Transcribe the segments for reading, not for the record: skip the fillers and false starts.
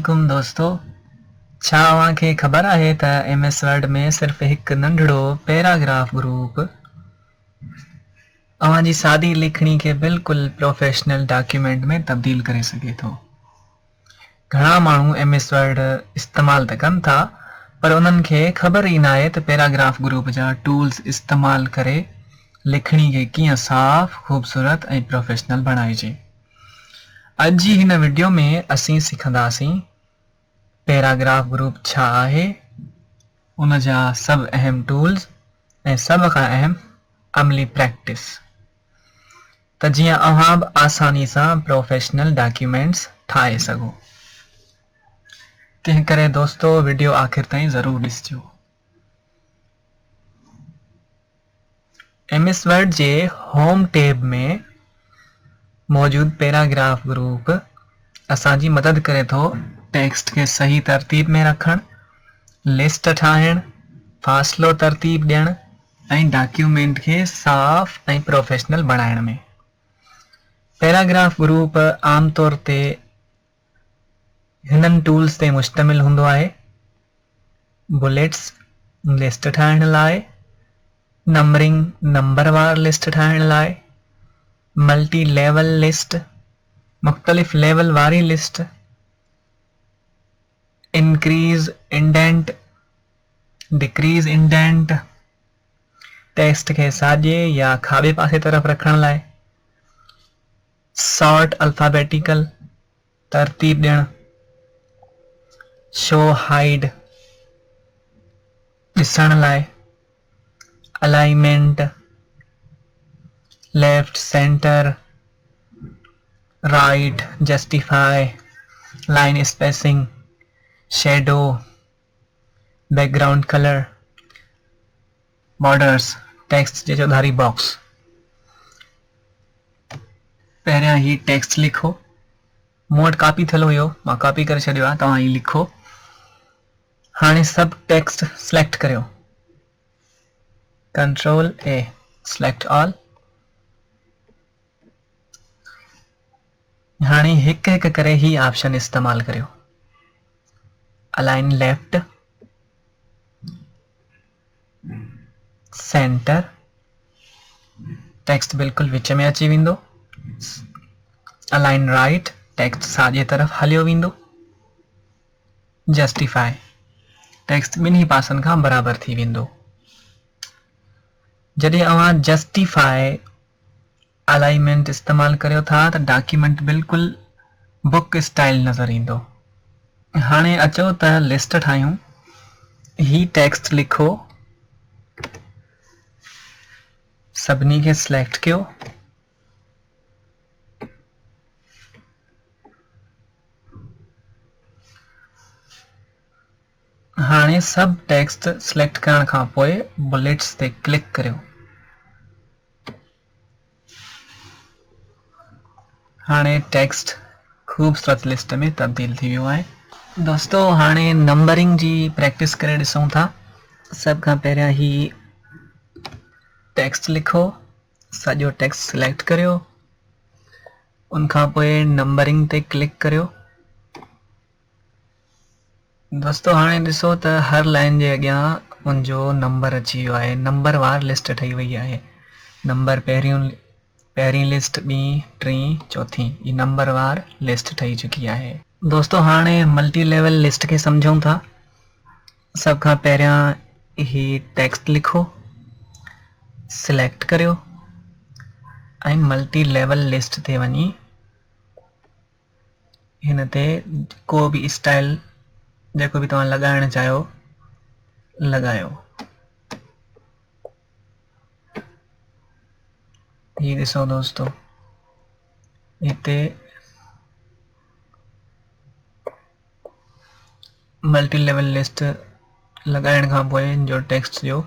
अस्सलामुअलैकुम दोस्तों। छा अव्हांखे ख़बर आहे त MS वर्ड में सिर्फ़ एक नंढड़ो पैराग्राफ ग्रुप अव्हांजी सादी लिखणी के बिल्कुल प्रोफेशनल डॉक्यूमेंट में तब्दील करे सके थो। घणा माण्हू MS वर्ड इस्तेमाल त कनि था, पर उन्हनि खे ख़बर ई नाहे त पैराग्राफ ग्रुप जा टूल्स इस्तेमाल करे लिखणी खे कीअं साफ़, खूबसूरत ऐं प्रोफेशनल बणाइजे। अॼु जी हिन वीडियो में असीं सिखंदासीं पैराग्राफ ग्रुप छा आहे, उन जा सब अहम टूल्स ऐं सब खां अहम अमली प्रैक्टिस, त जीअं अव्हां बि आसानी सां प्रोफेशनल डॉक्यूमेंट्स ठाहे सघो। तंहिं करे दोस्तों वीडियो आख़िर ताईं ज़रूर ॾिसजो। MS वर्ड जे होम टैब में मौजूद पैराग्राफ ग्रुप असांजी मदद करे थो टेक्स्ट के सही तरतीब में रखण, लिस्ट ठाहिण, फ़ासिलो तरतीब ॾियण ऐं डॉक्यूमेंट के साफ़ ऐं प्रोफेशनल बणाइण में। पैराग्राफ ग्रुप आम तौर ते हिननि टूल्स ते मुश्तमिल हूंदो आहे: बुलेट्स लिस्ट ठाहिण लाइ, नंबरिंग नंबरवार लिस्ट ठाहिण लाइ, मल्टी लेवल लिस्ट मुख्तलिफ लेवल वारी list, increase indent decrease indent text के साॼे या खाॿे पासे तरफ़ रखण लाइ, सॉर्ट अल्फाबेटिकल तरतीब ॾियण, शो हाइड ॾिसण लाइ, alignment left centre right justify, line spacing, shadow, background colour, borders, text जे चौधारी बॉक्स। पहिरियां ही टेक्स्ट लिखो। मूं वटि कॉपी थियल हुयो, मां कॉपी करे छॾियो आहे, तव्हां ही लिखो। हाणे सब टेक्स्ट सिलेक्ट करियो, कंट्रोल A सिलेक्ट ऑल। हाणे हिक हिक करे ही ऑप्शन इस्तेमाल करियो: अलाइन लेफ्ट, सेंटर, टेक्स्ट बिल्कुल विच में अची वेंदो, अलाइन राइट टेक्स्ट साॼे तरफ़ हलियो वेंदो, जस्टिफाई टेक्स्ट ॿिन्ही पासनि खां बराबर थी वेंदो। जॾहिं अव्हां जस्टिफाई अलाइनमेंट इस्तेमाल करियो था त डॉक्यूमेंट बिल्कुल बुक स्टाइल नज़र ईंदो। हाणे अचो त लिस्ट ठाहियूं। ही टेक्स्ट लिखो, सभिनी खे सिलेक्ट कयो, हाणे सब टेक्स्ट सिलेक्ट करण खां पोइ बुलेट्स ते क्लिक करियो। हाणे टेक्स्ट खूबसूरत लिस्ट में तब्दील थी वियो आहे। दोस्तों हाणे नंबरिंग जी प्रैक्टिस करे ॾिसूं था। सब खां पहिरियां ही टेक्स्ट लिखो, सॼो टेक्स्ट सिलेक्ट करियो, उनखां पोइ नंबरिंग ते क्लिक करियो। दोस्तों हाणे ॾिसो त हर लाइन जे अॻियां उनजो नंबर अची वियो आहे, नंबर वार लिस्ट ठही वई आहे। नंबर पहिरीं लिस्ट, ॿीं, टीं, चौथीं, ही नंबर वार लिस्ट ठही चुकी आहे। दोस्तों हाणे मल्टी लेवल लिस्ट के समझूं था। सब खां पहिरियां ही टेक्स्ट लिखो, सिलेक्ट करियो ऐं मल्टी लेवल लिस्ट ते वञी हिन ते को भी स्टाइल जेको भी तव्हां लॻाइण चाहियो लॻायो। ही ॾिसो दोस्तों, हिते मल्टी लेवल लिस्ट लॻाइण खां पोइ जो टेक्स्ट जो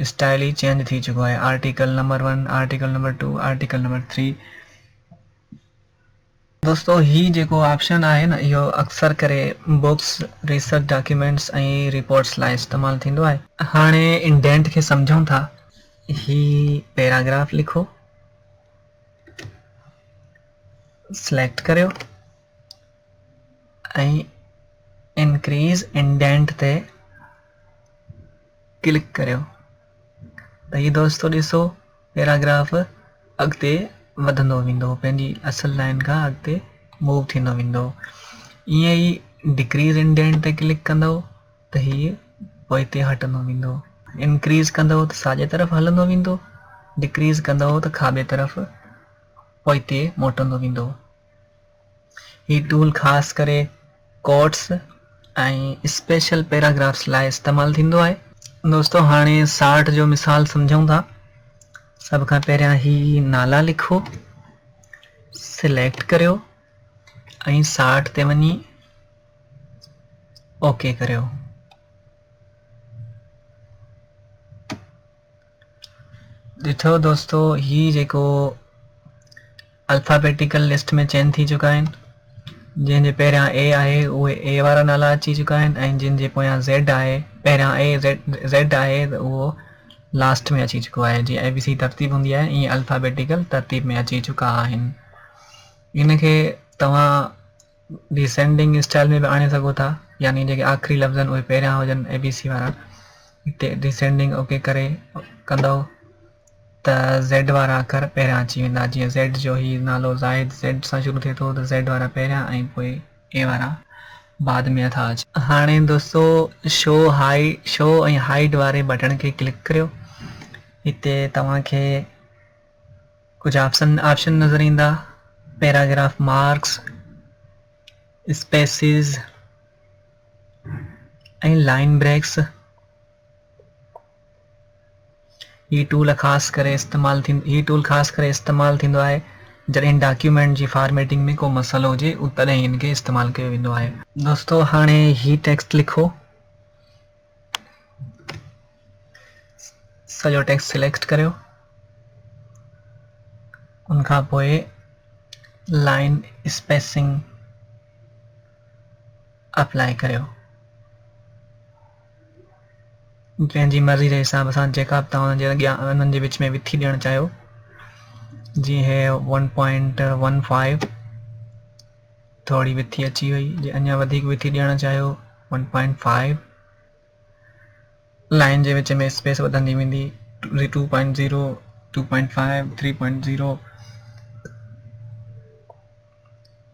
स्टाइल ही चेंज थी चुको है। Article number 1, article number 2, article number 3। दोस्तों ही जेको ऑप्शन आहे न, इहो अक्सर करे बुक्स, रिसर्च डॉक्यूमेंट्स ऐं रिपोर्ट्स लाइ इस्तेमाल थींदो आहे। हाणे इंडेंट खे समझूं था। ही पैराग्राफ लिखो, सिलेक्ट करियो ऐं इंक्रीज इंडेंट ते क्लिक करियो त हीअ दोस्तो ॾिसो पैराग्राफ अॻिते वधंदो वेंदो, पंहिंजी असल लाइन खां अॻिते मूव थींदो वेंदो। ईअं ई डिक्रीज़ इंडेंट ते क्लिक कंदव त हीअ पोइते हटंदो वेंदो। इंक्रीज़ कंदव त साॼे तरफ़ हलंदो वेंदो, डिक्रीज़ कंदव त खाॿे तरफ़ पोइते मोटंदो वेंदो। हीअ टूल ख़ासि करे कोट्स ऐं स्पेशल पैराग्राफ्स लाइ इस्तेमालु थींदो आहे। दोस्तों हाणे साठ जो मिसाल सम्झूं था। सभ खां पहिरियां ही नाला लिखो, सिलेक्ट करियो ऐं 60 ते वञी ओके करियो। ॾिठो दोस्तों ही जेको अल्फ़ाबेटिकल लिस्ट में चेंज थी चुका आहिनि। जंहिंजे पहिरियां ए आहे उहे ए वारा नाला अची चुका आहिनि ऐं जिन जे पोयां ज़ेड आहे, पहिरियां ए ज़ेड आहे त उहो लास्ट में अची चुको आहे। जीअं ABC तरतीब हूंदी आहे ईअं अल्फ़ाबेटिकल तरतीब में अची चुका आहिनि। इनखे तव्हां डिसेंडिंग स्टाइल में बि आणे सघो था, यानी जेके आख़िरी लफ़्ज़ आहिनि उहे पहिरियां हुजनि ABC वारा। हिते डिसेंडिंग ओके करे कंदव त ज़ेड वारा अखर पहिरियां अची वेंदा। जीअं ज़ेड जो ही नालो ज़ाहिद ज़ेड सां शुरू थिए थो त ज़ेड वारा पहिरियां ऐं पोइ ए वारा बाद में था अचनि। हाणे दोस्तों शो ऐं हाइड वारे बटन खे क्लिक करियो। हिते तव्हांखे कुझु ऑप्शन नज़र ईंदा, पैराग्राफ मार्क्स, स्पेसिस ऐं लाइन ब्रेक्स। ही टूल ख़ासि करे इस्तेमालु थींदो आहे जॾहिं डॉक्यूमेंट जी फॉर्मेटिंग में को मसइलो हुजे तॾहिं हिन खे इस्तेमालु कयो वेंदो आहे। दोस्तों हाणे ही टेक्स्ट लिखो, सॼो टेक्स्ट सिलेक्ट करियो, उनखां पोइ लाइन स्पेसिंग अप्लाई करियो। पंहिंजी मर्ज़ी जे हिसाब सां जेका बि तव्हां उन्हनि जे विच में विथी ॾियणु चाहियो। जीअं हे 1.15 थोरी विथी अची वई, जे अञा वधीक विथी ॾियणु चाहियो 1.5। लाइन जे विच में स्पेस वधंदी वेंदी 2.0, 2.5, 3.0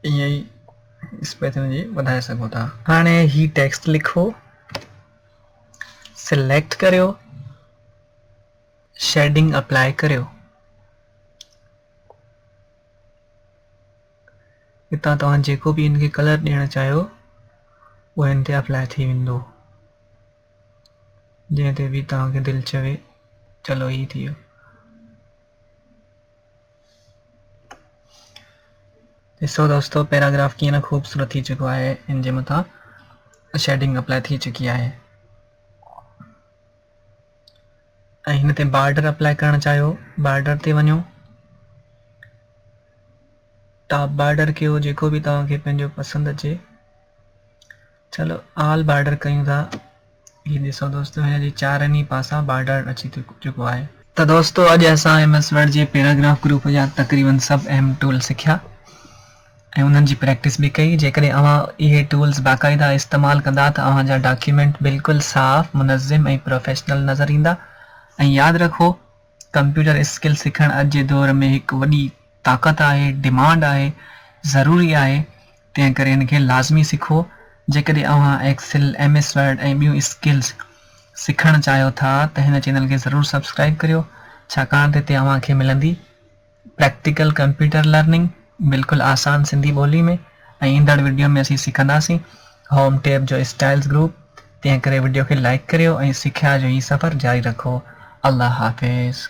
ईअं ई स्पेस हुनजी वधाए सघो था। हाणे ही टेक्स्ट लिखो, सिलेक्ट करियो, शेडिंग अप्लाई करियो। हितां तव्हां जेको बि इनखे कलर ॾियणु चाहियो उहो हिन ते अप्लाई थी वेंदो, जंहिं ते बि तव्हांखे दिलि चवे। चलो ही थी वियो। ॾिसो दोस्तों पैराग्राफ कीअं न ख़ूबसूरत थी चुको आहे, इन जे मथां शेडिंग अप्लाई थी चुकी आहे। ऐं हिन ते बॉर्डर अप्लाई करणु चाहियो, बॉर्डर ते वञो, टॉप बॉर्डर कयो जेको बि तव्हांखे पंहिंजो पसंदि अचे। चलो ऑल बॉर्डर कयूं था। ही ॾिसो दोस्तों हिनजी चारनि ई पासा बॉर्डर अची चुको आहे। त दोस्तों अॼु असां MS वर्ड जे पैराग्राफ ग्रुप जा तक़रीबन सभु अहम टूल सिखिया ऐं उन्हनि जी प्रैक्टिस बि कई। जेकॾहिं अव्हां इहे टूल्स बाक़ाइदा इस्तेमालु कंदा त अव्हांजा डॉक्यूमेंट बिल्कुलु साफ़, मुनज़्ज़िम ऐं प्रोफेशनल नज़र ईंदा। ऐं यादि रखो, कंप्यूटर स्किल सिखणु अॼु जे दौर में हिकु वॾी ताक़त आहे, डिमांड आहे, ज़रूरी आहे। तंहिं करे हिनखे लाज़मी सिखो। जेकॾहिं अव्हां एक्सेल, MS वर्ड ऐं ॿियूं स्किल्स सिखणु चाहियो था त हिन चैनल खे ज़रूरु सब्सक्राइब करियो, छाकाणि त हिते अव्हांखे मिलंदी प्रैक्टिकल कंप्यूटर लर्निंग बिल्कुलु आसान सिंधी ॿोली में। ऐं ईंदड़ वीडियो में असीं सिखंदासीं होम टैब जो स्टाइल्स ग्रुप। तंहिं करे वीडियो खे लाइक करियो ऐं सिख्या जो ही सफ़र जारी रखो। अल्लाह हाफ़िज़।